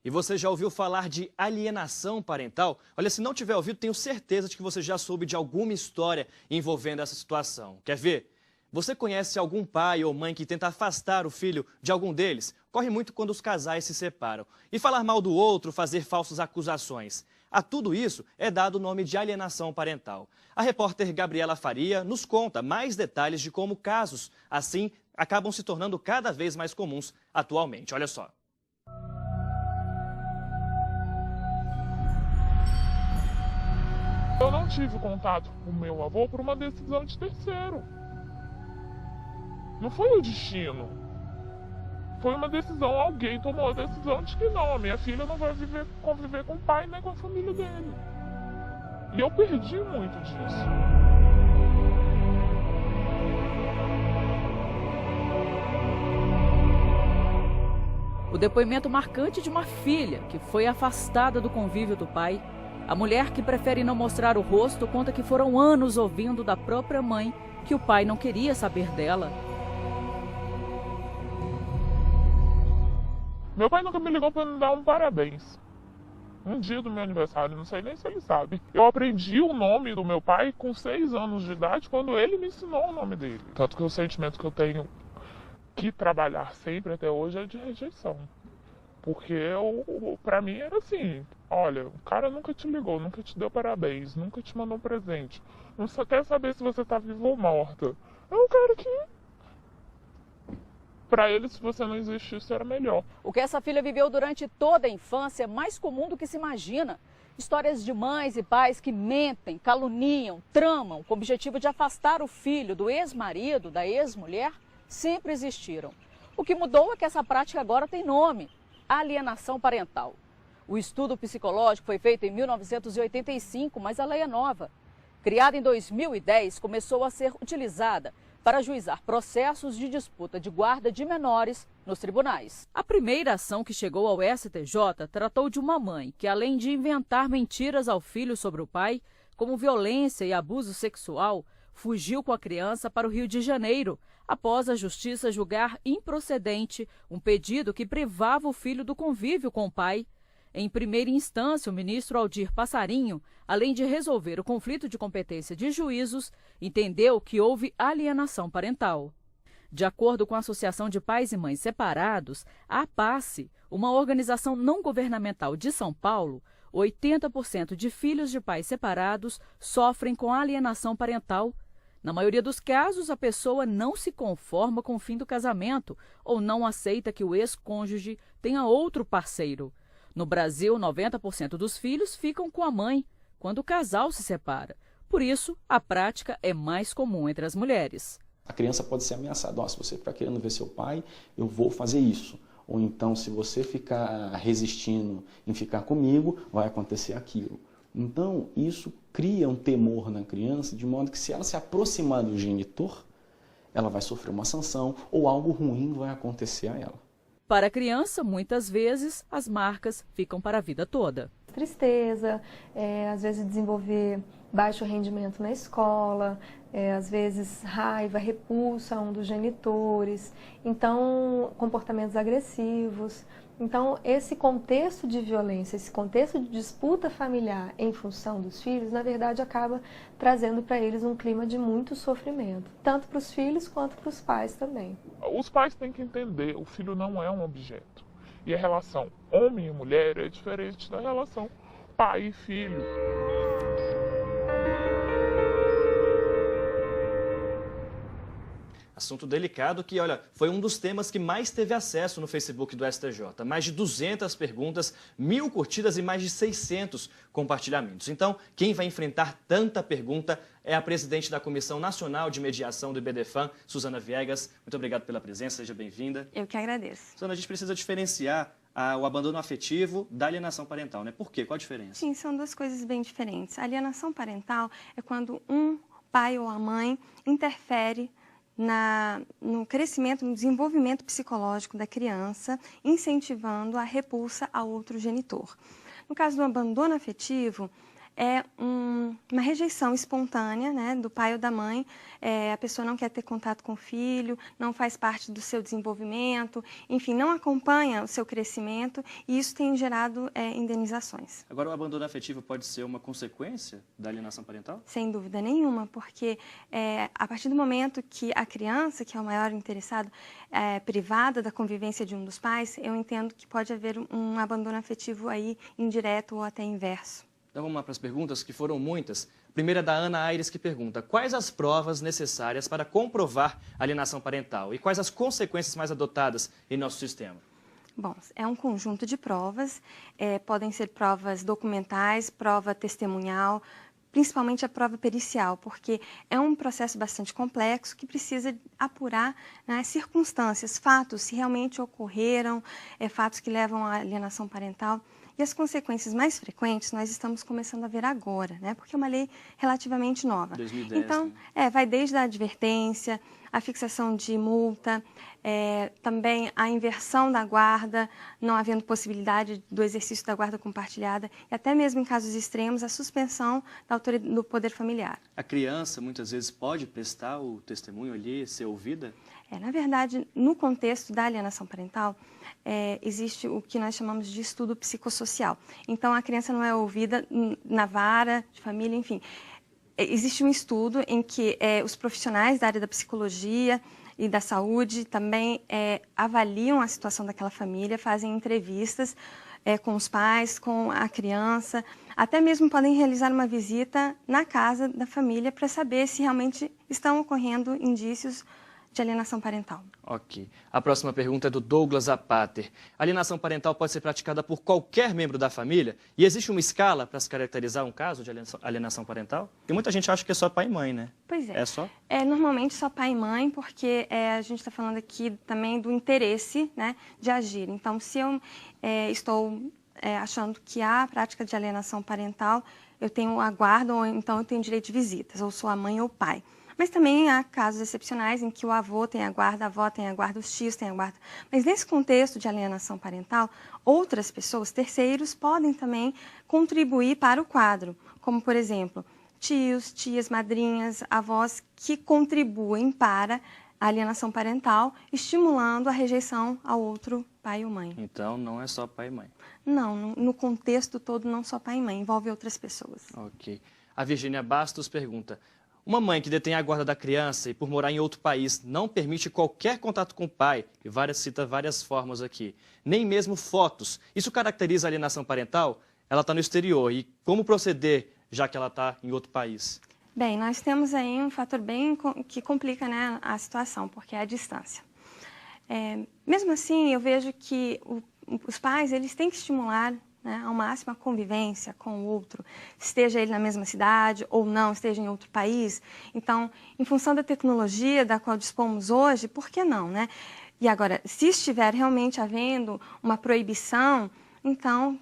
E você já ouviu falar de alienação parental? Olha, se não tiver ouvido, tenho certeza de que você já soube de alguma história envolvendo essa situação. Quer ver? Você conhece algum pai ou mãe que tenta afastar o filho de algum deles? Ocorre muito quando os casais se separam. E falar mal do outro, fazer falsas acusações. A tudo isso é dado o nome de alienação parental. A repórter Gabriela Faria nos conta mais detalhes de como casos assim acabam se tornando cada vez mais comuns atualmente. Olha só. Eu não tive contato com o meu avô por uma decisão de terceiro. Não foi o destino. Foi uma decisão, alguém tomou a decisão de que não, a minha filha não vai conviver com o pai nem com a família dele. E eu perdi muito disso. O depoimento marcante de uma filha que foi afastada do convívio do pai. A mulher, que prefere não mostrar o rosto, conta que foram anos ouvindo da própria mãe que o pai não queria saber dela. Meu pai nunca me ligou para me dar um parabéns. Um dia do meu aniversário, não sei nem se ele sabe. Eu aprendi o nome do meu pai com 6 anos de idade, quando ele me ensinou o nome dele. Tanto que o sentimento que eu tenho que trabalhar sempre até hoje é de rejeição. Porque pra mim era assim, olha, o cara nunca te ligou, nunca te deu parabéns, nunca te mandou um presente. Não só quer saber se você tá viva ou morta. É um cara que, pra ele, se você não existisse, era melhor. O que essa filha viveu durante toda a infância é mais comum do que se imagina. Histórias de mães e pais que mentem, caluniam, tramam com o objetivo de afastar o filho do ex-marido, da ex-mulher, sempre existiram. O que mudou é que essa prática agora tem nome: alienação parental. O estudo psicológico foi feito em 1985, mas a lei é nova. Criada em 2010, começou a ser utilizada para ajuizar processos de disputa de guarda de menores nos tribunais. A primeira ação que chegou ao STJ tratou de uma mãe que, além de inventar mentiras ao filho sobre o pai, como violência e abuso sexual, fugiu com a criança para o Rio de Janeiro, após a justiça julgar improcedente um pedido que privava o filho do convívio com o pai. Em primeira instância, o ministro Aldir Passarinho, além de resolver o conflito de competência de juízos, entendeu que houve alienação parental. De acordo com a Associação de Pais e Mães Separados, a APASSE, uma organização não governamental de São Paulo, 80% de filhos de pais separados sofrem com alienação parental. Na maioria dos casos, a pessoa não se conforma com o fim do casamento ou não aceita que o ex-cônjuge tenha outro parceiro. No Brasil, 90% dos filhos ficam com a mãe quando o casal se separa. Por isso, a prática é mais comum entre as mulheres. A criança pode ser ameaçada: se você está querendo ver seu pai, eu vou fazer isso. Ou então, se você ficar resistindo em ficar comigo, vai acontecer aquilo. Então, isso cria um temor na criança, de modo que, se ela se aproximar do genitor, ela vai sofrer uma sanção ou algo ruim vai acontecer a ela. Para a criança, muitas vezes, as marcas ficam para a vida toda. Tristeza, às vezes desenvolver baixo rendimento na escola, às vezes raiva, repulsa a um dos genitores, então comportamentos agressivos. Então, esse contexto de violência, esse contexto de disputa familiar em função dos filhos, na verdade, acaba trazendo para eles um clima de muito sofrimento, tanto para os filhos quanto para os pais também. Os pais têm que entender, o filho não é um objeto. E a relação homem e mulher é diferente da relação pai e filho. Assunto delicado que, olha, foi um dos temas que mais teve acesso no Facebook do STJ. Mais de 200 perguntas, 1000 curtidas e mais de 600 compartilhamentos. Então, quem vai enfrentar tanta pergunta é a presidente da Comissão Nacional de Mediação do IBDFAM, Suzana Viegas. Muito obrigado pela presença, seja bem-vinda. Eu que agradeço. Suzana, a gente precisa diferenciar o abandono afetivo da alienação parental, né? Por quê? Qual a diferença? Sim, são duas coisas bem diferentes. A alienação parental é quando um pai ou a mãe interfere no crescimento, no desenvolvimento psicológico da criança, incentivando a repulsa a outro genitor. No caso do abandono afetivo, é uma rejeição espontânea, né, do pai ou da mãe. A pessoa não quer ter contato com o filho, não faz parte do seu desenvolvimento, enfim, não acompanha o seu crescimento, e isso tem gerado indenizações. Agora, o abandono afetivo pode ser uma consequência da alienação parental? Sem dúvida nenhuma, porque a partir do momento que a criança, que é o maior interessado, é privada da convivência de um dos pais, eu entendo que pode haver um abandono afetivo aí indireto ou até inverso. Então vamos lá para as perguntas, que foram muitas. A primeira é da Ana Aires, que pergunta: quais as provas necessárias para comprovar a alienação parental e quais as consequências mais adotadas em nosso sistema? Bom, é um conjunto de provas, podem ser provas documentais, prova testemunhal, principalmente a prova pericial, porque é um processo bastante complexo que precisa apurar, né, circunstâncias, fatos, se realmente ocorreram, fatos que levam à alienação parental. E as consequências mais frequentes nós estamos começando a ver agora, né? Porque é uma lei relativamente nova. 2010, então, né? Vai desde a advertência, a fixação de multa, também a inversão da guarda, não havendo possibilidade do exercício da guarda compartilhada, e até mesmo em casos extremos, a suspensão do poder familiar. A criança, muitas vezes, pode prestar o testemunho ali, ser ouvida? Na verdade, no contexto da alienação parental, existe o que nós chamamos de estudo psicossocial. Então, a criança não é ouvida na vara de família, enfim. Existe um estudo em que os profissionais da área da psicologia e da saúde também avaliam a situação daquela família, fazem entrevistas com os pais, com a criança, até mesmo podem realizar uma visita na casa da família para saber se realmente estão ocorrendo indícios de alienação parental. Ok. A próxima pergunta é do Douglas Apater. A alienação parental pode ser praticada por qualquer membro da família? E existe uma escala para se caracterizar um caso de alienação parental? E muita gente acha que é só pai e mãe, né? Pois é. É só? Normalmente só pai e mãe, porque a gente está falando aqui também do interesse, né, de agir. Então, se eu estou achando que há prática de alienação parental, eu tenho a guarda, ou então eu tenho direito de visitas, ou sou a mãe ou o pai. Mas também há casos excepcionais em que o avô tem a guarda, a avó tem a guarda, os tios têm a guarda. Mas nesse contexto de alienação parental, outras pessoas, terceiros, podem também contribuir para o quadro, como, por exemplo, tios, tias, madrinhas, avós, que contribuem para a alienação parental, estimulando a rejeição ao outro pai ou mãe. Então, não é só pai e mãe. Não, no contexto todo, não só pai e mãe, envolve outras pessoas. Ok. A Virgínia Bastos pergunta: uma mãe que detém a guarda da criança e por morar em outro país não permite qualquer contato com o pai, e cita várias formas aqui, nem mesmo fotos. Isso caracteriza a alienação parental? Ela está no exterior, e como proceder, já que ela está em outro país? Bem, nós temos aí um fator que complica, né, a situação, porque é a distância. Mesmo assim, eu vejo que os pais eles têm que estimular, né, ao máximo a convivência com o outro, esteja ele na mesma cidade ou não, esteja em outro país. Então, em função da tecnologia da qual dispomos hoje, por que não, né? E agora, se estiver realmente havendo uma proibição, então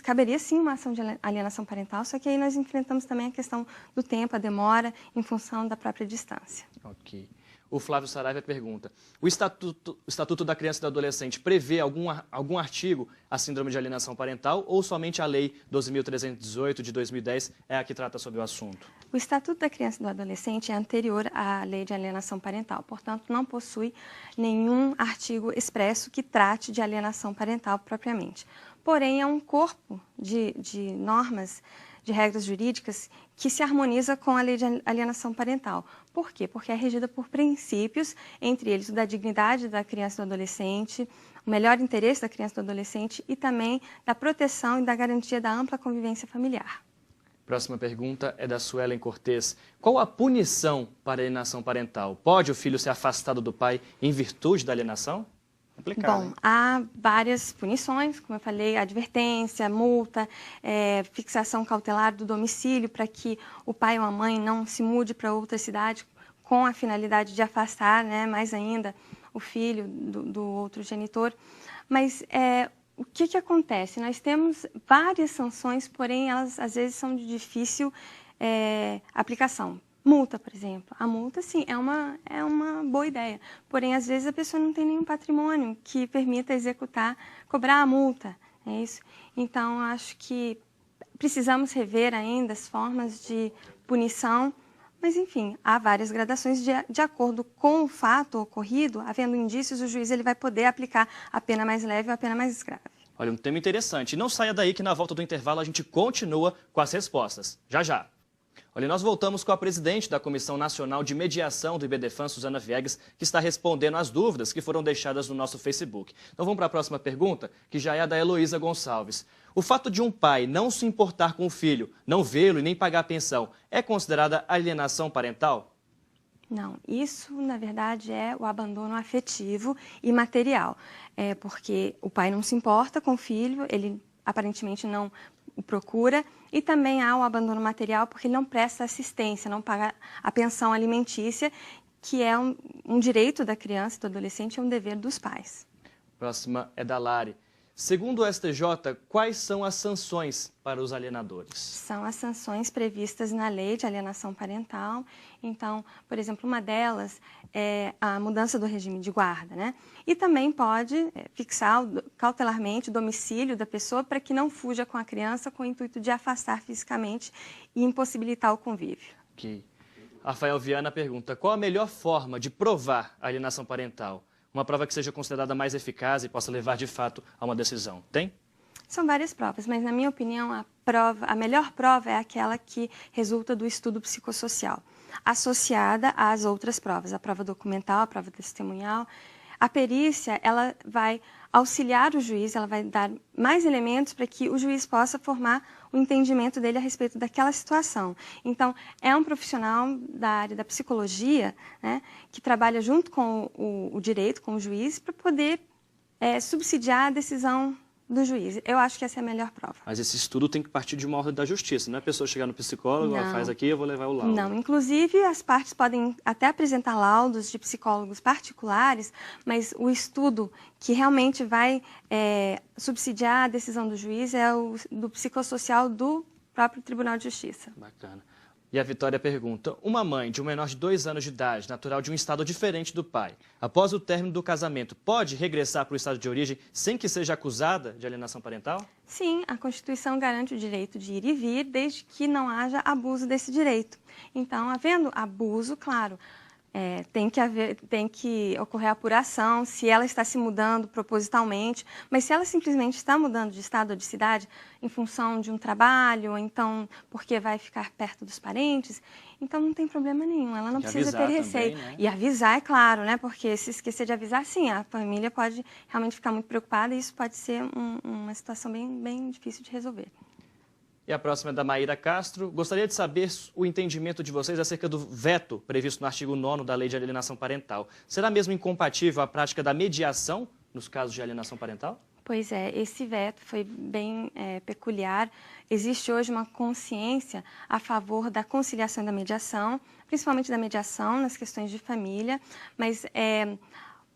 caberia sim uma ação de alienação parental, só que aí nós enfrentamos também a questão do tempo, a demora, em função da própria distância. Ok. O Flávio Saraiva pergunta: o Estatuto da Criança e do Adolescente prevê algum artigo a síndrome de alienação parental ou somente a Lei 12.318 de 2010 é a que trata sobre o assunto? O Estatuto da Criança e do Adolescente é anterior à Lei de Alienação Parental, portanto, não possui nenhum artigo expresso que trate de alienação parental propriamente. Porém, é um corpo de normas, de regras jurídicas que se harmoniza com a lei de alienação parental. Por quê? Porque é regida por princípios, entre eles o da dignidade da criança e do adolescente, o melhor interesse da criança e do adolescente e também da proteção e da garantia da ampla convivência familiar. Próxima pergunta é da Suelen Cortez. Qual a punição para a alienação parental? Pode o filho ser afastado do pai em virtude da alienação? Complicado, Bom, hein? há várias punições, como eu falei, advertência, multa, fixação cautelar do domicílio para que o pai ou a mãe não se mude para outra cidade com a finalidade de afastar, né, mais ainda o filho do outro genitor. Mas o que acontece? Nós temos várias sanções, porém elas às vezes são de difícil aplicação. Multa, por exemplo. A multa, sim, é uma boa ideia. Porém, às vezes a pessoa não tem nenhum patrimônio que permita cobrar a multa. É isso? Então, acho que precisamos rever ainda as formas de punição, mas, enfim, há várias gradações de acordo com o fato ocorrido, havendo indícios, o juiz ele vai poder aplicar a pena mais leve ou a pena mais grave. Olha, um tema interessante. Não saia daí que na volta do intervalo a gente continua com as respostas. Já, já. Olha, nós voltamos com a presidente da Comissão Nacional de Mediação do IBDFAN, Suzana Viegas, que está respondendo às dúvidas que foram deixadas no nosso Facebook. Então vamos para a próxima pergunta, que já é a da Heloísa Gonçalves. O fato de um pai não se importar com o filho, não vê-lo e nem pagar a pensão, é considerada alienação parental? Não, isso, na verdade, é o abandono afetivo e material. É porque o pai não se importa com o filho, ele aparentemente não o procura, e também há o abandono material porque ele não presta assistência, não paga a pensão alimentícia, que é um direito da criança e do adolescente, é um dever dos pais. Próxima é da Lari. Segundo o STJ, quais são as sanções para os alienadores? São as sanções previstas na lei de alienação parental. Então, por exemplo, uma delas é a mudança do regime de guarda, né? E também pode fixar cautelarmente o domicílio da pessoa para que não fuja com a criança com o intuito de afastar fisicamente e impossibilitar o convívio. Ok. Rafael Viana pergunta, qual a melhor forma de provar a alienação parental? Uma prova que seja considerada mais eficaz e possa levar de fato a uma decisão. Tem? São várias provas, mas na minha opinião a melhor prova é aquela que resulta do estudo psicossocial, associada às outras provas, a prova documental, a prova testemunhal. A perícia, ela vai auxiliar o juiz, ela vai dar mais elementos para que o juiz possa formar o entendimento dele a respeito daquela situação. Então, é um profissional da área da psicologia, né, que trabalha junto com o direito, com o juiz, para poder subsidiar a decisão do juiz. Eu acho que essa é a melhor prova. Mas esse estudo tem que partir de uma ordem da justiça, não é a pessoa chegar no psicólogo, ela faz aqui, eu vou levar o laudo. Não, inclusive as partes podem até apresentar laudos de psicólogos particulares, mas o estudo que realmente vai subsidiar a decisão do juiz é o do psicossocial do próprio Tribunal de Justiça. Bacana. E a Vitória pergunta, uma mãe de um menor de 2 anos de idade, natural de um estado diferente do pai, após o término do casamento, pode regressar para o estado de origem sem que seja acusada de alienação parental? Sim, a Constituição garante o direito de ir e vir, desde que não haja abuso desse direito. Então, havendo abuso, claro, tem que ocorrer a apuração, se ela está se mudando propositalmente, mas se ela simplesmente está mudando de estado ou de cidade em função de um trabalho, ou então porque vai ficar perto dos parentes, então não tem problema nenhum, ela não precisa ter receio. Também, né? E avisar, é claro, né? Porque se esquecer de avisar, sim, a família pode realmente ficar muito preocupada e isso pode ser uma situação bem difícil de resolver. E a próxima é da Maíra Castro. Gostaria de saber o entendimento de vocês acerca do veto previsto no artigo 9º da Lei de Alienação Parental. Será mesmo incompatível a prática da mediação nos casos de alienação parental? Pois é, esse veto foi bem peculiar. Existe hoje uma consciência a favor da conciliação e da mediação, principalmente da mediação nas questões de família, mas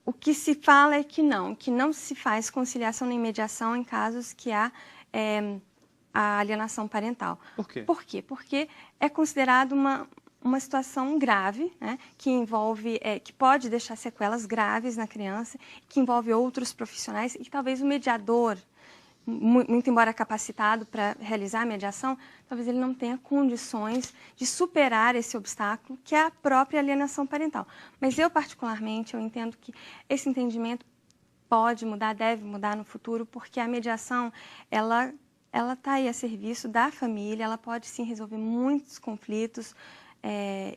o que se fala é que não se faz conciliação nem mediação em casos que há a alienação parental. Por quê? Por quê? Porque é considerado uma situação grave, né, que envolve, que pode deixar sequelas graves na criança, que envolve outros profissionais e que talvez o mediador, muito embora capacitado para realizar a mediação, talvez ele não tenha condições de superar esse obstáculo que é a própria alienação parental. Mas eu, particularmente, eu entendo que esse entendimento pode mudar, deve mudar no futuro, porque a mediação, ela está aí a serviço da família, ela pode sim resolver muitos conflitos,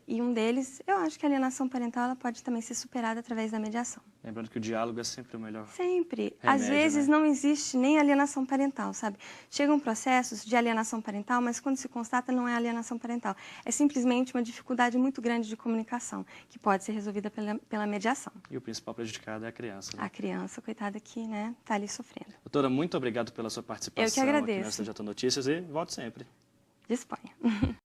e um deles, eu acho que a alienação parental ela pode também ser superada através da mediação. Lembrando que o diálogo é sempre o melhor. Sempre. Remédio, Às vezes, né? não existe nem alienação parental, sabe? Chegam processos de alienação parental, mas quando se constata não é alienação parental. É simplesmente uma dificuldade muito grande de comunicação, que pode ser resolvida pela mediação. E o principal prejudicado é a criança, né? A criança, coitada, que está ali sofrendo. Doutora, muito obrigado pela sua participação. Eu que agradeço. Aqui no STJ Notícias e volte sempre. Disponha.